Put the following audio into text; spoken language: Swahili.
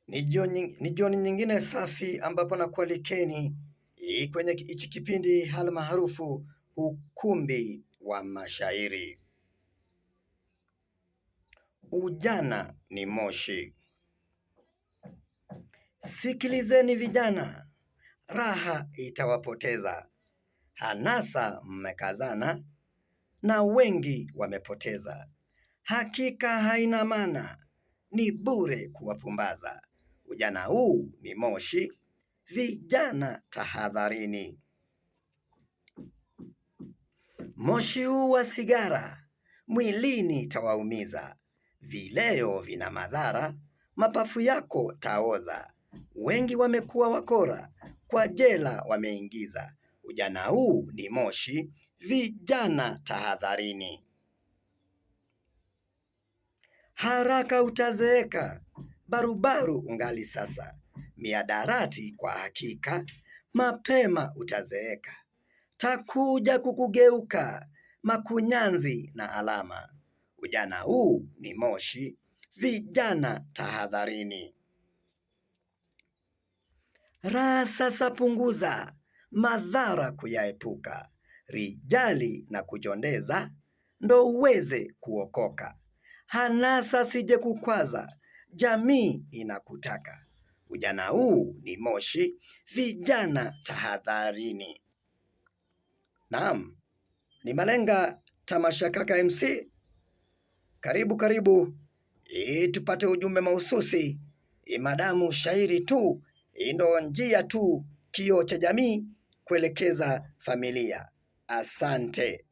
Ni jioni nyingine safi ambapo nakualikeni kwenye hichi kipindi halmaarufu Ukumbi wa Mashairi. Ujana ni moshi. Sikilizeni vijana, raha itawapoteza. Hanasa mmekazana na wengi wamepoteza. Hakika haina maana, ni bure kuwapumbaza. Ujana huu ni moshi, vijana tahadharini. Moshi huu wa sigara, mwilini tawaumiza. Vileo vina madhara, mapafu yako taoza. Wengi wamekuwa wakora, kwa jela wameingiza. Ujana huu ni moshi, vijana tahadharini. Haraka utazeeka, barubaru ungali sasa. Miadarati kwa hakika, mapema utazeeka. Takuja kukugeuka, makunyanzi na alama. Ujana huu ni moshi, vijana tahadharini. Raha sasa punguza, madhara kuyaepuka. Rijali na kujondeza, ndo uweze kuokoka. Hanasa sije kukwaza, jamii inakutaka. Ujana huu ni moshi, vijana tahadharini. Naam, ni Malenga Tamasha Kaka MC. Karibu. Tupate ujumbe mahususi. Madamu shairi tu, ndo njia tu, kioo cha jamii kuelekeza familia. Asante.